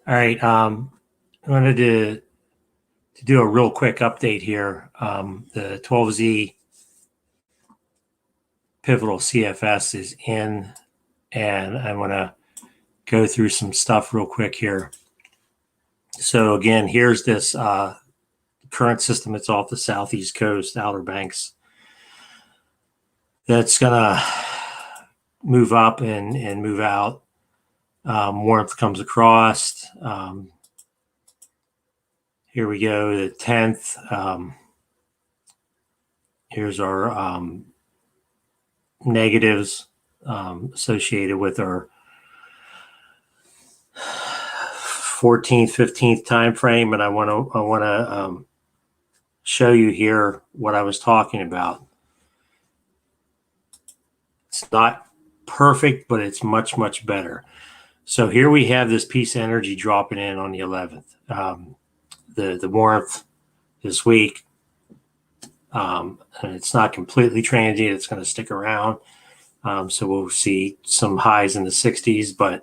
All right. I wanted to do a real quick update here. The 12Z pivotal CFS is in, and I want to go through some stuff real quick here. So again, here's this current system. It's off the southeast coast, Outer Banks. That's gonna move up and move out. Warmth comes across. Here we go, the 10th. Here's our negatives associated with our 14th, 15th time frame, and I want to show you here what I was talking about. It's not perfect, but it's much, much better. So here we have this piece of energy dropping in on the 11th. The warmth this week, and it's not completely transient. It's going to stick around. So we'll see some highs in the 60s, but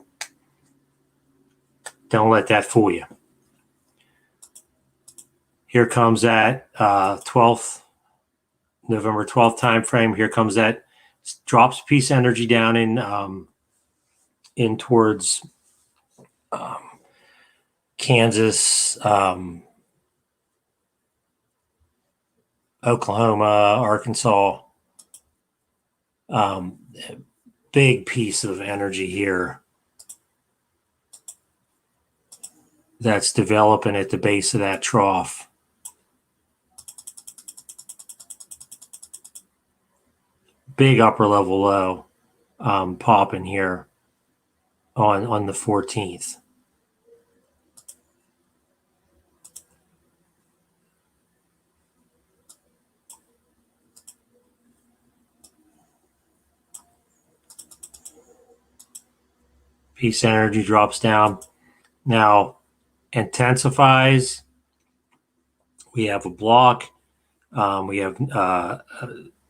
don't let that fool you. Here comes that 12th, November 12th time frame. Here comes that drops piece energy down in towards Kansas, Oklahoma, Arkansas. Big piece of energy here that's developing at the base of that trough. Big upper level low popping here on the 14th. Piece energy drops down. Now intensifies. We have a block. We have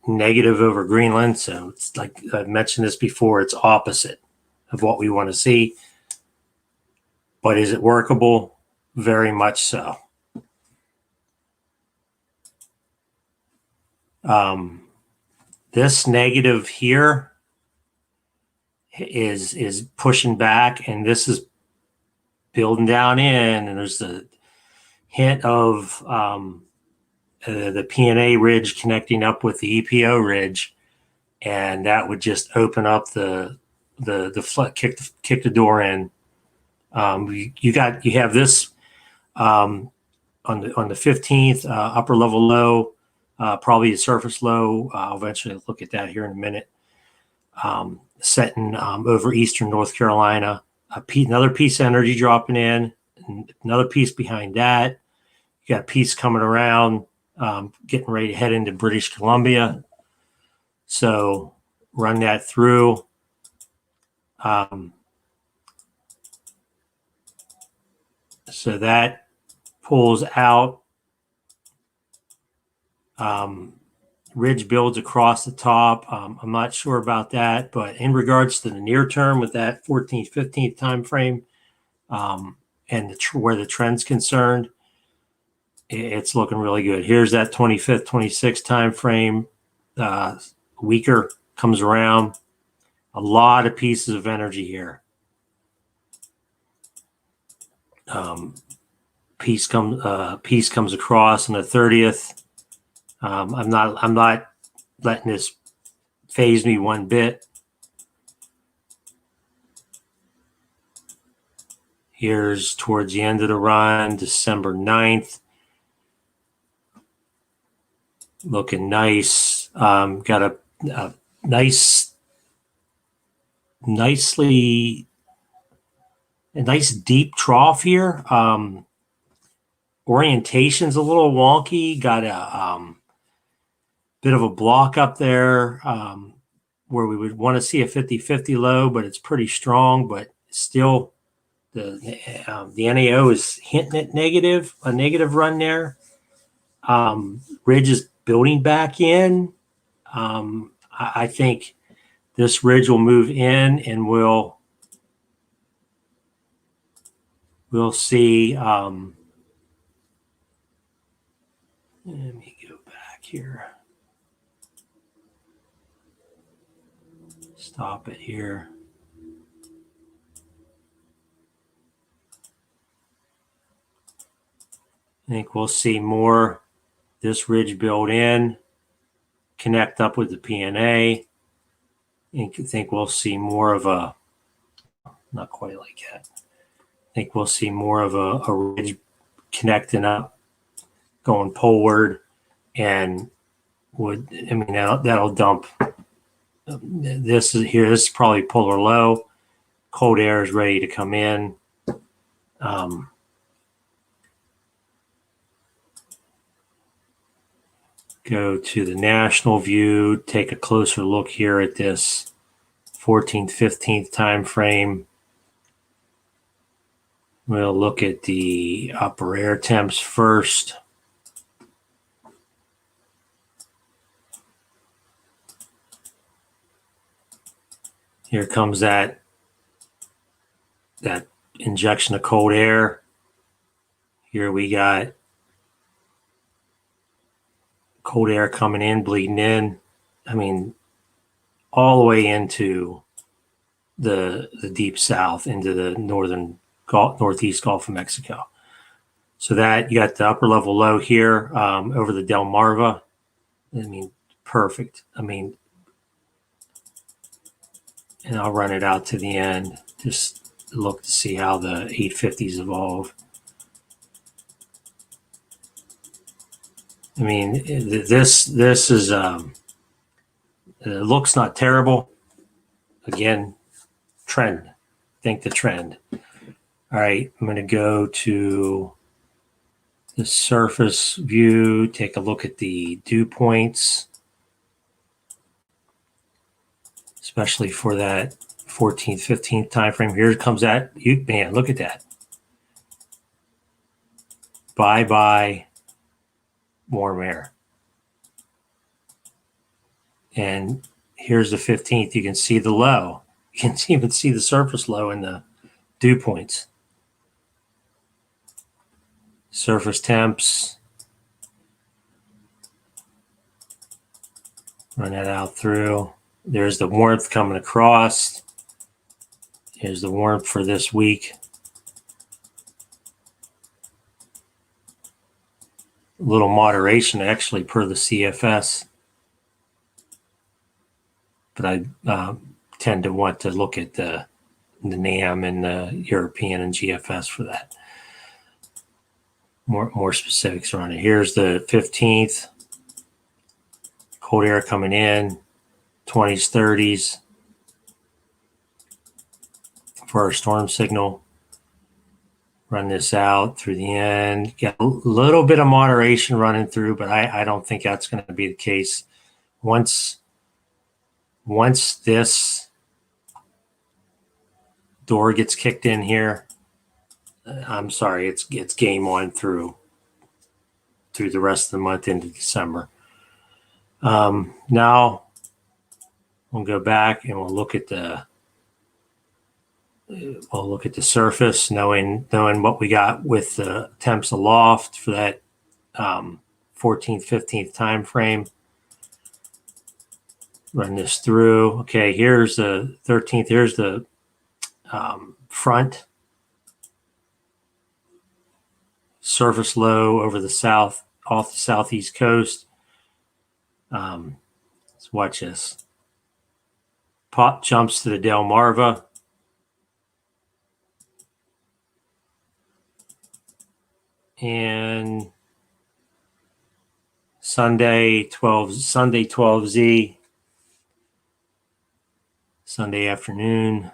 negative over Greenland. So it's like I've mentioned this before, it's opposite of what we want to see. But is it workable? Very much so. This negative here is pushing back, and this is building down in, and there's a hint of the PNA ridge connecting up with the EPO ridge, and that would just open up the kick the door in. You have this on the 15th upper level low, probably a surface low. I'll eventually look at that here in a minute. Setting over eastern North Carolina. Another piece of energy dropping in, and another piece behind that. You got a piece coming around, getting ready to head into British Columbia. So run that through. So that pulls out. Ridge builds across the top. I'm not sure about that, but in regards to the near term with that 14th, 15th time frame, and where the trend's concerned, it's looking really good. Here's that 25th, 26th time frame. Weaker comes around. A lot of pieces of energy here. Piece comes across on the 30th. I'm not letting this phase me one bit. Here's towards the end of the run, December 9th. Looking nice. Got a nice deep trough here. Orientation's a little wonky. Got a bit of a block up there where we would want to see a 50-50 low, but it's pretty strong. But still, the NAO is hinting at a negative run there. Ridge is building back in. I think this ridge will move in and will we'll see. Let me go back here. Stop it here. I think we'll see more this ridge build in, connect up with the PNA. I think we'll see more of a, not quite like that. I think we'll see more of a ridge connecting up, going poleward, and that'll dump. This is probably polar low. Cold air is ready to come in. Go to the national view, take a closer look here at this 14th, 15th time frame. We'll look at the upper air temps first. Here comes that injection of cold air. Here we got cold air coming in, bleeding in. I mean, all the way into the deep south, into the northeast Gulf of Mexico. So that you got the upper level low here over the Delmarva. I mean, perfect. I mean, and I'll run it out to the end. Just look to see how the 850s evolve. I mean, this is it looks not terrible. Again, trend. Think the trend. All right, I'm going to go to the surface view. Take a look at the dew points, especially for that 14th, 15th time frame. Here comes that. Man, look at that. Bye warm air. And here's the 15th. You can see the low. You can even see the surface low in the dew points. Surface temps. Run that out through. There's the warmth coming across. Here's the warmth for this week. A little moderation actually per the CFS. But I tend to want to look at the NAM and the European and GFS for that. More specifics around it. Here's the 15th. Cold air coming in, 20s, 30s for our storm signal. Run this out through the end. Get a little bit of moderation running through, but I don't think that's going to be the case. Once this door gets kicked in here, I'm sorry, it's game on through the rest of the month into December. Now we'll go back and we'll look at the surface, knowing what we got with the temps aloft for that 14th, 15th time frame. Run this through. Okay, here's the 13th. Here's the front. Surface low over the south, off the southeast coast. Let's watch this. Pop jumps to the Delmarva. And Sunday 12Z. Sunday afternoon.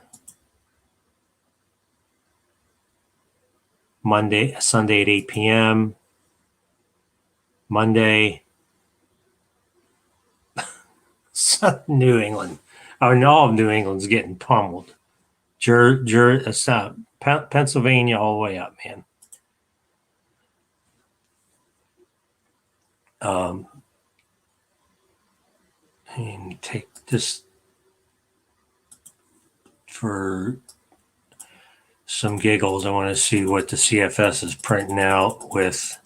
Sunday at 8 p.m. Monday, New England. Oh, and all of New England's getting pummeled. Pennsylvania all the way up, man. And take this for some giggles. I want to see what the CFS is printing out with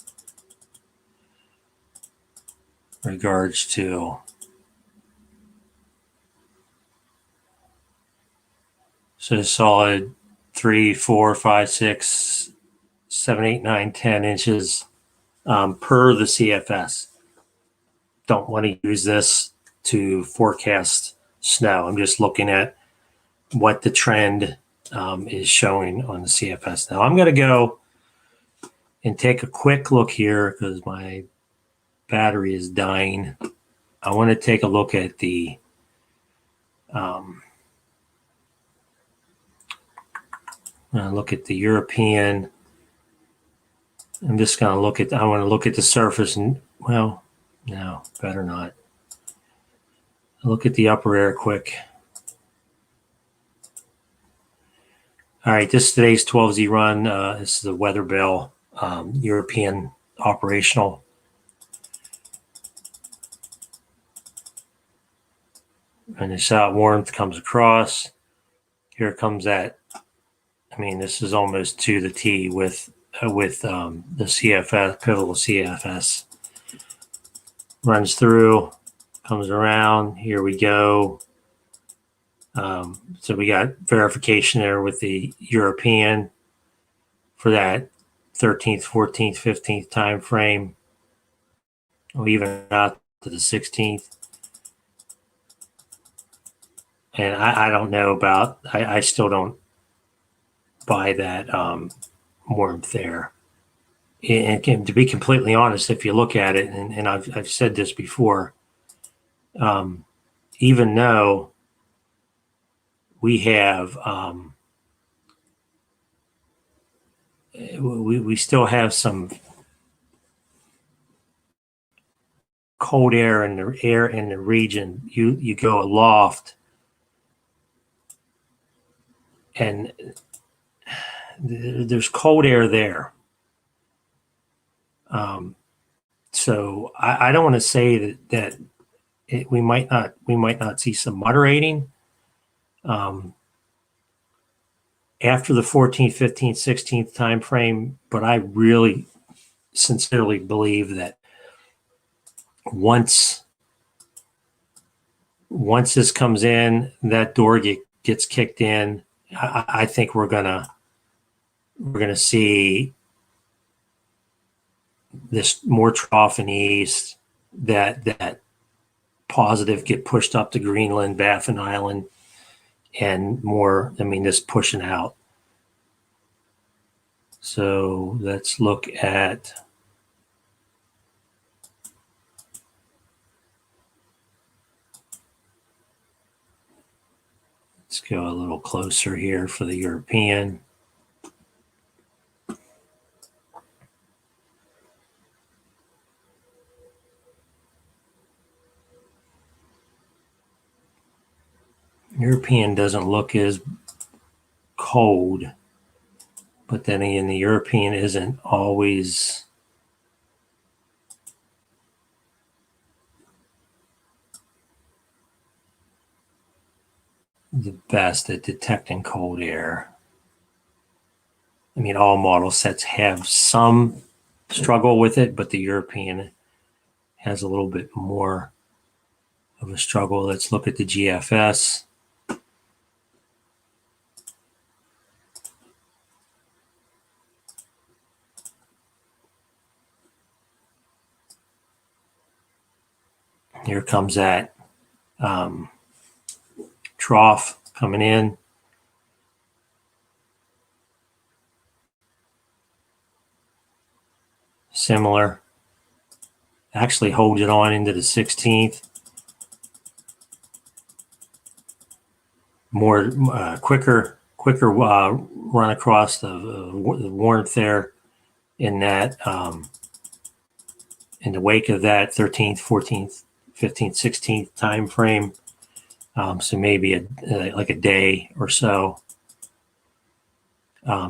regards to solid 3, 4, 5, 6, 7, 8, 9, 10 inches per the CFS. Don't want to use this to forecast snow. I'm just looking at what the trend is showing on the CFS. Now I'm going to go and take a quick look here because my battery is dying. I want to take a look at the European. I'm just going to look at, I want to look at the surface and, well, no, better not. I'll look at the upper air quick. All right, this is today's 12Z run. This is the Weather Bell European operational. And the south warmth comes across. Here comes that. I mean, this is almost to the T with the CFS, pivotal CFS. Runs through, comes around. Here we go. So we got verification there with the European for that 13th, 14th, 15th time frame, or even out to the 16th. And I don't know about, I still don't buy that warmth there. And to be completely honest, if you look at it, and I've said this before, even though we have, we still have some cold air in the region. You go aloft, and there's cold air there. So I don't want to say that we might not see some moderating after the 14th, 15th, 16th time frame, but I really sincerely believe that once this comes in, that door gets kicked in, I think we're gonna see this more trough in the east, that positive get pushed up to Greenland, Baffin Island, and more. I mean, this pushing out. So let's look at. Let's go a little closer here for the European. European doesn't look as cold, but then again, the European isn't always the best at detecting cold air. I mean, all model sets have some struggle with it, but the European has a little bit more of a struggle. Let's look at the GFS. Here comes that trough coming in. Similar. Actually holds it on into the 16th. More quicker run across the warmth there in that in the wake of that 13th, 14th, 15th, 16th time frame. So maybe like a day or so.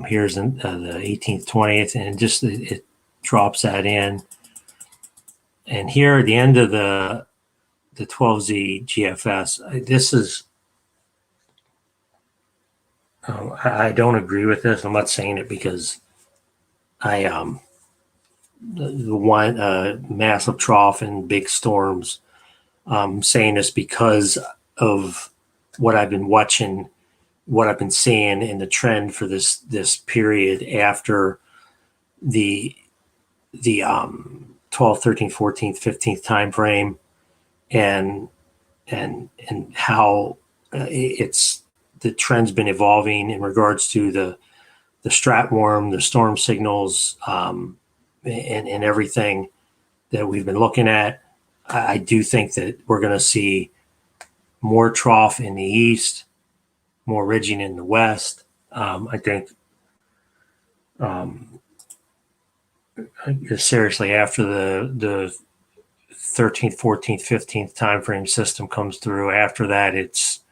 Here's the 18th, 20th, and just it drops that in. And here at the end of the 12Z GFS, this is I don't agree with this. I'm not saying it because I the one massive trough and big storms. I'm saying this because of what I've been watching, what I've been seeing in the trend for this period after the the 12th, 13th, 14th, 15th time frame, and and how it's the trend's been evolving in regards to the stratworm, the storm signals, and everything that we've been looking at. I do think that we're going to see more trough in the east, more ridging in the west. I think um, seriously after the 13th, 14th, 15th time frame system comes through. After that, it's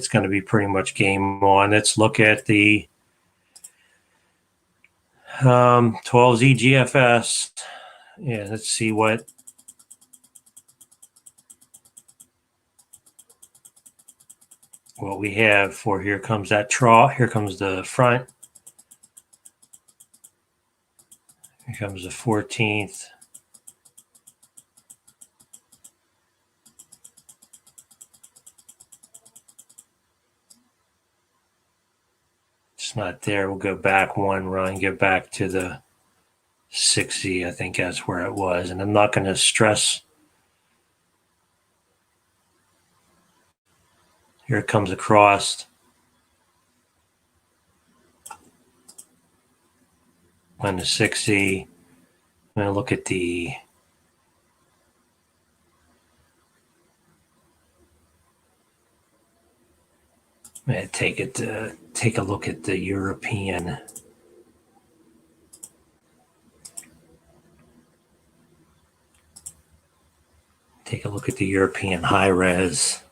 going to be pretty much game on. Let's look at the 12Z GFS. Yeah, let's see what we have for. Here comes that trough. Here comes the front. Here comes the 14th. It's not there. We'll go back one run, get back to the 6Z. I think that's where it was. And I'm not going to stress. Here it comes across. On the 6Z. I'm going to look at the I'm going to take a look at the European. Take a look at the European high res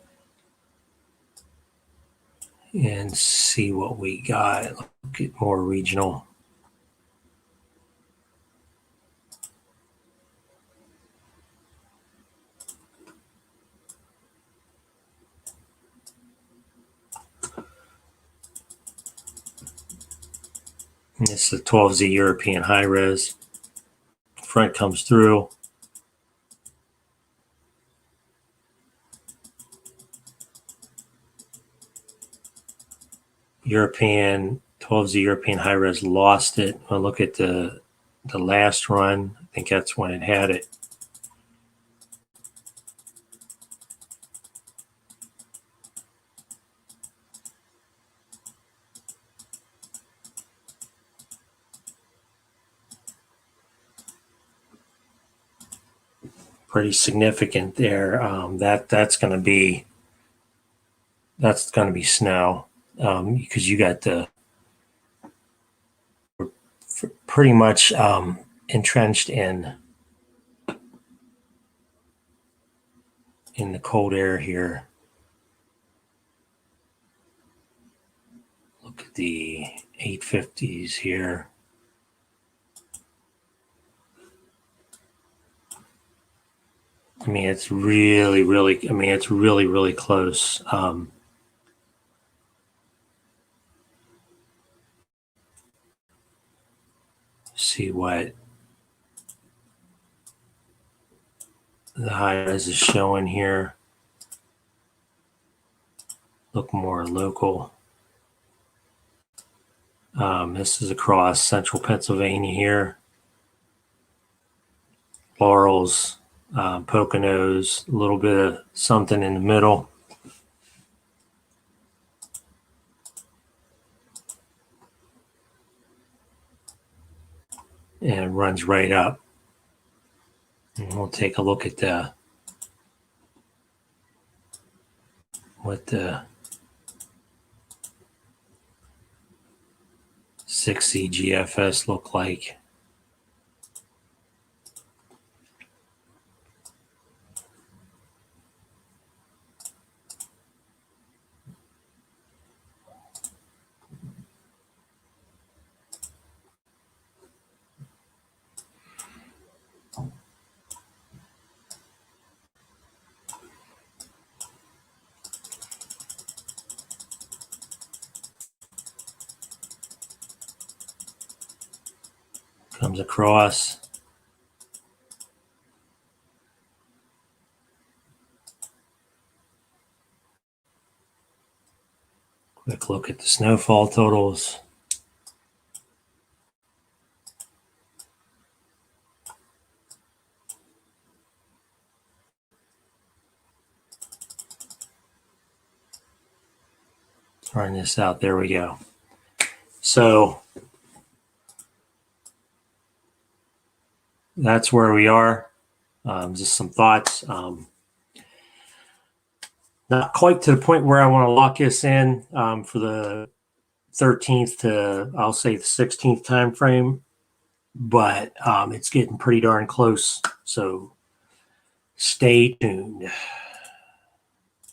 and see what we got. Look at more regional. And this is the 12Z European high res. Front comes through. European 12Z European high res lost it. I'll look at the last run. I think that's when it had it. Pretty significant there. That's going to be snow because you got the pretty much entrenched in the cold air here. Look at the 850s here. I mean, it's really, really. I mean, it's really, really close. See what the high res is showing here. Look more local. This is across central Pennsylvania here. Laurels, Poconos, a little bit of something in the middle. And it runs right up. And we'll take a look at what the 6C GFS look like. Comes across. Quick look at the snowfall totals. Run this out. There we go. So that's where we are. Just some thoughts. Not quite to the point where I want to lock this in for the 13th to, I'll say, the 16th time frame, but it's getting pretty darn close. So stay tuned.